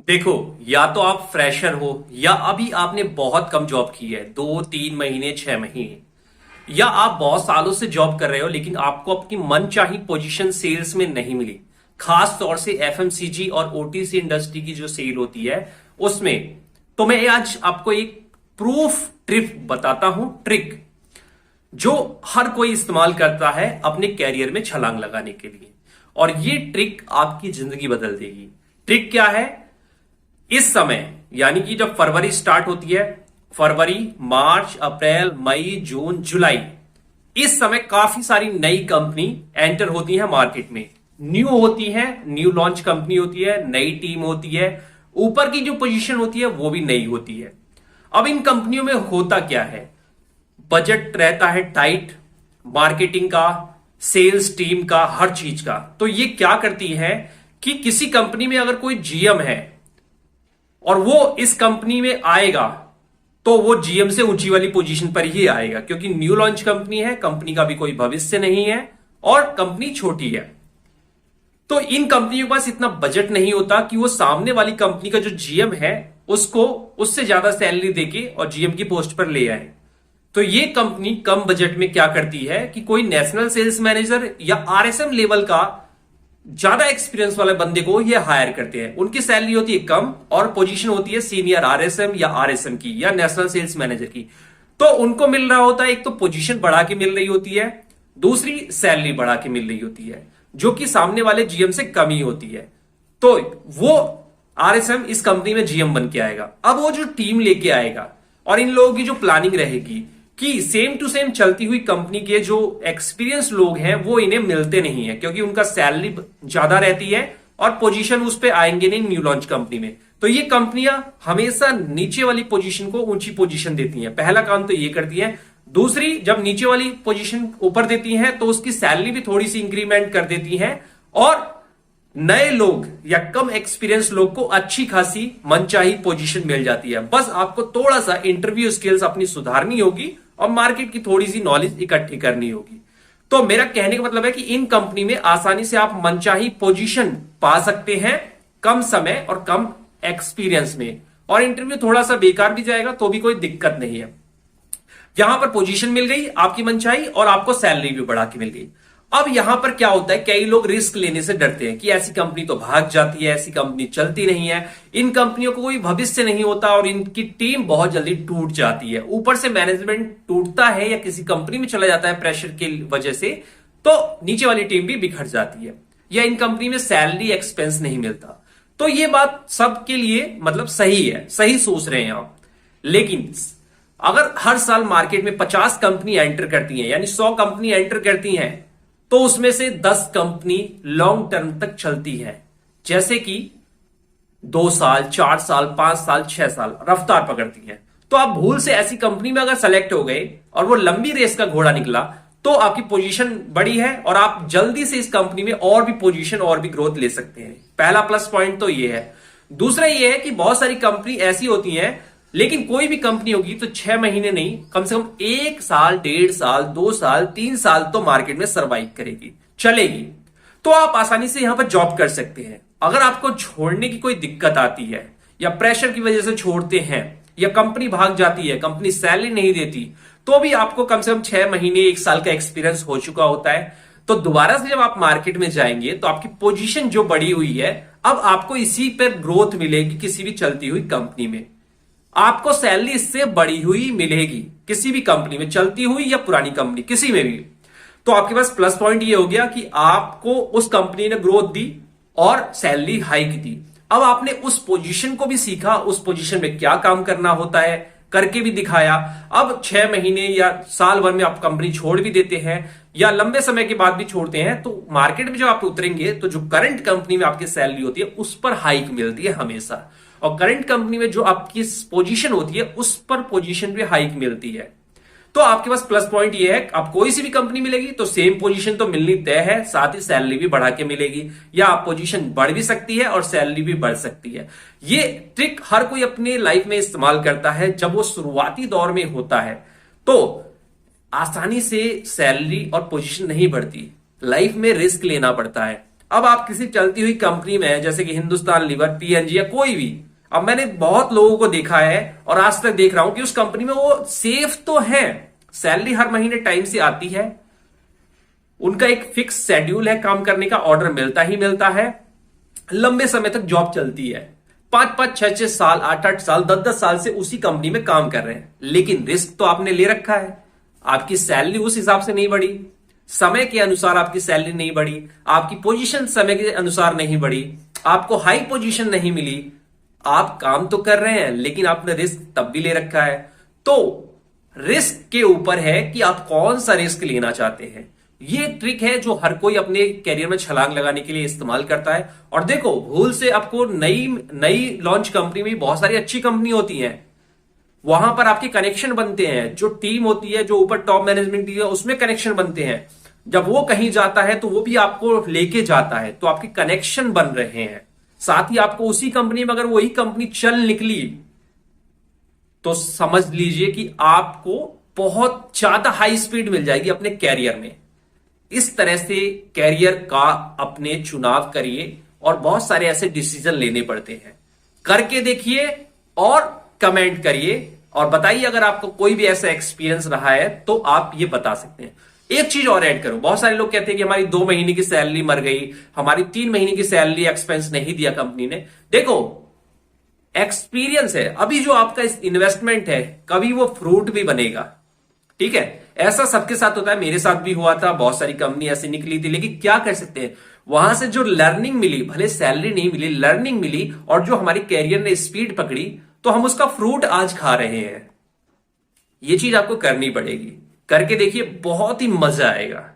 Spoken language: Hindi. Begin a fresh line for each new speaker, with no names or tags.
देखो, या तो आप फ्रेशर हो या अभी आपने बहुत कम जॉब की है, 2-3 महीने 6 महीने, या आप बहुत सालों से जॉब कर रहे हो लेकिन आपको अपनी मनचाही पोजीशन सेल्स में नहीं मिली। खास तौर से एफएमसीजी और ओटीसी इंडस्ट्री की जो सेल होती है उसमें। तो मैं आज आपको एक प्रूफ ट्रिक बताता हूं, ट्रिक जो हर कोई इस्तेमाल करता है अपने कैरियर में छलांग लगाने के लिए, और ये ट्रिक आपकी जिंदगी बदल देगी। ट्रिक क्या है? इस समय यानी कि जब फरवरी स्टार्ट होती है, फरवरी, मार्च, अप्रैल, मई, जून, जुलाई, इस समय काफी सारी नई कंपनी एंटर होती है मार्केट में। न्यू होती है, न्यू लॉन्च कंपनी होती है, नई टीम होती है, ऊपर की जो पोजीशन होती है वो भी नई होती है। अब इन कंपनियों में होता क्या है? बजट रहता है टाइट, मार्केटिंग का, सेल्स टीम का, हर चीज का। तो ये क्या करती है कि किसी कंपनी में अगर कोई जीएम है और वो इस कंपनी में आएगा तो वो जीएम से ऊंची वाली पोजीशन पर ही आएगा, क्योंकि न्यू लॉन्च कंपनी है, कंपनी का भी कोई भविष्य नहीं है और कंपनी छोटी है। तो इन कंपनियों के पास इतना बजट नहीं होता कि वो सामने वाली कंपनी का जो जीएम है उसको उससे ज्यादा सैलरी देके और जीएम की पोस्ट पर ले आए। तो ये कंपनी कम बजट में क्या करती है कि कोई नेशनल सेल्स मैनेजर या आरएसएम लेवल का ज्यादा एक्सपीरियंस वाले बंदे को ये हायर करते हैं। उनकी सैलरी होती है कम और पोजीशन होती है सीनियर आरएसएम या आरएसएम की या नेशनल सेल्स मैनेजर की। तो उनको मिल रहा होता है, एक तो पोजीशन बढ़ा के मिल रही होती है, दूसरी सैलरी बढ़ा के मिल रही होती है, जो कि सामने वाले जीएम से कम ही होती है। तो वो आरएसएम इस कंपनी में जीएम बन के आएगा। अब वो जो टीम लेके आएगा और इन लोगों की जो प्लानिंग रहेगी कि सेम टू सेम चलती हुई कंपनी के जो एक्सपीरियंस लोग हैं वो इन्हें मिलते नहीं है, क्योंकि उनका सैलरी ज्यादा रहती है और पोजीशन उस पे आएंगे नहीं न्यू लॉन्च कंपनी में। तो ये कंपनियां हमेशा नीचे वाली पोजीशन को ऊंची पोजीशन देती हैं। पहला काम तो ये करती है। दूसरी, जब नीचे वाली पोजीशन ऊपर देती हैं तो उसकी सैलरी भी थोड़ी सी इंक्रीमेंट कर देती हैं और नए लोग या कम एक्सपीरियंस लोग को अच्छी खासी मनचाही पोजीशन मिल जाती है। बस आपको थोड़ा सा इंटरव्यू स्किल्स अपनी सुधारनी होगी और मार्केट की थोड़ी सी नॉलेज इकट्ठी करनी होगी। तो मेरा कहने का मतलब है कि इन कंपनी में आसानी से आप मनचाही पोजीशन पा सकते हैं कम समय और कम एक्सपीरियंस में, और इंटरव्यू थोड़ा सा बेकार भी जाएगा तो भी कोई दिक्कत नहीं है। यहां पर पोजीशन मिल गई आपकी मनचाही और आपको सैलरी भी बढ़ा के मिल गई। अब यहां पर क्या होता है, कई लोग रिस्क लेने से डरते हैं कि ऐसी कंपनी तो भाग जाती है, ऐसी कंपनी चलती नहीं है, इन कंपनियों को कोई भविष्य नहीं होता और इनकी टीम बहुत जल्दी टूट जाती है। ऊपर से मैनेजमेंट टूटता है या किसी कंपनी में चला जाता है प्रेशर की वजह से, तो नीचे वाली टीम भी बिखर जाती है, या इन कंपनी में सैलरी एक्सपेंस नहीं मिलता। तो ये बात सबके लिए मतलब सही है, सही सोच रहे हैं आप। लेकिन अगर हर साल मार्केट में 50 कंपनी एंटर करती हैं, यानी 100 कंपनी एंटर करती हैं, तो उसमें से 10 कंपनी लॉन्ग टर्म तक चलती है, जैसे कि 2 साल, 4 साल, 5 साल, 6 साल रफ्तार पकड़ती है। तो आप भूल से ऐसी कंपनी में अगर सेलेक्ट हो गए और वो लंबी रेस का घोड़ा निकला तो आपकी पोजीशन बड़ी है और आप जल्दी से इस कंपनी में और भी पोजीशन और भी ग्रोथ ले सकते हैं। पहला प्लस पॉइंट तो ये है। दूसरा ये है कि बहुत सारी कंपनी ऐसी होती हैं, लेकिन कोई भी कंपनी होगी तो 6 महीने नहीं, कम से कम 1 साल, 1.5 साल, 2 साल, 3 साल तो मार्केट में सर्वाइव करेगी, चलेगी। तो आप आसानी से यहां पर जॉब कर सकते हैं। अगर आपको छोड़ने की कोई दिक्कत आती है या प्रेशर की वजह से छोड़ते हैं या कंपनी भाग जाती है, कंपनी सैलरी नहीं देती, तो भी आपको कम से कम 6 महीने, 1 साल का एक्सपीरियंस हो चुका होता है। तो दोबारा से जब आप मार्केट में जाएंगे तो आपकी पोजीशन जो बढ़ी हुई है, अब आपको इसी पर ग्रोथ मिलेगी। किसी भी चलती हुई कंपनी में आपको सैलरी इससे बढ़ी हुई मिलेगी, किसी भी कंपनी में, चलती हुई या पुरानी कंपनी, किसी में भी। तो आपके पास प्लस पॉइंट ये हो गया कि आपको उस कंपनी ने ग्रोथ दी और सैलरी हाइक दी। अब आपने उस पोजीशन को भी सीखा, उस पोजीशन में क्या काम करना होता है करके भी दिखाया। अब 6 महीने या साल भर में आप कंपनी छोड़ भी देते हैं या लंबे समय के बाद भी छोड़ते हैं, तो मार्केट में जब आप उतरेंगे तो जो करंट कंपनी में आपकी सैलरी होती है उस पर हाइक मिलती है हमेशा, और करंट कंपनी में जो आपकी पोजीशन होती है उस पर पोजीशन पे हाइक मिलती है। तो आपके पास प्लस पॉइंट ये है, आप कोई सी भी कंपनी मिलेगी तो सेम पोजीशन तो मिलनी तय है, साथ ही सैलरी भी बढ़ा के मिलेगी, या आप पोजीशन बढ़ भी सकती है और सैलरी भी बढ़ सकती है। ये ट्रिक हर कोई अपने लाइफ में इस्तेमाल करता है। जब वो शुरुआती दौर में होता है तो आसानी से सैलरी और पोजीशन नहीं बढ़ती, लाइफ में रिस्क लेना पड़ता है। अब आप किसी चलती हुई कंपनी में हैं, जैसे कि हिंदुस्तान लीवर, पीएनजी या कोई भी। अब मैंने बहुत लोगों को देखा है और आज तक देख रहा हूं कि उस कंपनी में वो सेफ तो है, सैलरी हर महीने टाइम से आती है, उनका एक फिक्स शेड्यूल है काम करने का, ऑर्डर मिलता ही मिलता है, लंबे समय तक जॉब चलती है, 5-5, 6-6 साल, 8-8 साल, 10-10 साल से उसी कंपनी में काम कर रहे हैं। लेकिन रिस्क तो आपने ले रखा है, आपकी सैलरी उस हिसाब से नहीं बढ़ी, समय के अनुसार आपकी सैलरी नहीं बढ़ी, आपकी पोजीशन समय के अनुसार नहीं बढ़ी, आपको हाई पोजीशन नहीं मिली, आप काम तो कर रहे हैं लेकिन आपने रिस्क तब भी ले रखा है। तो रिस्क के ऊपर है कि आप कौन सा रिस्क लेना चाहते हैं। ये ट्रिक है जो हर कोई अपने करियर में छलांग लगाने के लिए इस्तेमाल करता है। और देखो, भूल से आपको नई नई लॉन्च कंपनी में बहुत सारी अच्छी कंपनी होती हैं, वहां पर आपके कनेक्शन बनते हैं, जो टीम होती है, जो ऊपर टॉप मैनेजमेंट है, उसमें कनेक्शन बनते हैं। जब वो कहीं जाता है तो वो भी आपको लेके जाता है, तो आपके कनेक्शन बन रहे हैं। साथ ही आपको उसी कंपनी में अगर वही कंपनी चल निकली तो समझ लीजिए कि आपको बहुत ज्यादा हाई स्पीड मिल जाएगी अपने कैरियर में। इस तरह से कैरियर का अपने चुनाव करिए और बहुत सारे ऐसे डिसीजन लेने पड़ते हैं। करके देखिए और कमेंट करिए और बताइए अगर आपको कोई भी ऐसा एक्सपीरियंस रहा है तो आप ये बता सकते हैं। एक चीज और ऐड करूं, बहुत सारे लोग कहते हैं कि हमारी 2 महीने की सैलरी मर गई, हमारी 3 महीने की सैलरी एक्सपेंस नहीं दिया कंपनी ने। देखो, एक्सपीरियंस है, अभी जो आपका इन्वेस्टमेंट है कभी वो फ्रूट भी बनेगा, ठीक है। ऐसा सबके साथ होता है, मेरे साथ भी हुआ था, बहुत सारी कंपनी ऐसी निकली थी, लेकिन क्या कर सकते हैं, वहां से जो लर्निंग मिली, भले सैलरी नहीं मिली, लर्निंग मिली, और जो हमारी कैरियर ने स्पीड पकड़ी, तो हम उसका फ्रूट आज खा रहे हैं। ये चीज आपको करनी पड़ेगी, करके देखिए, बहुत ही मजा आएगा।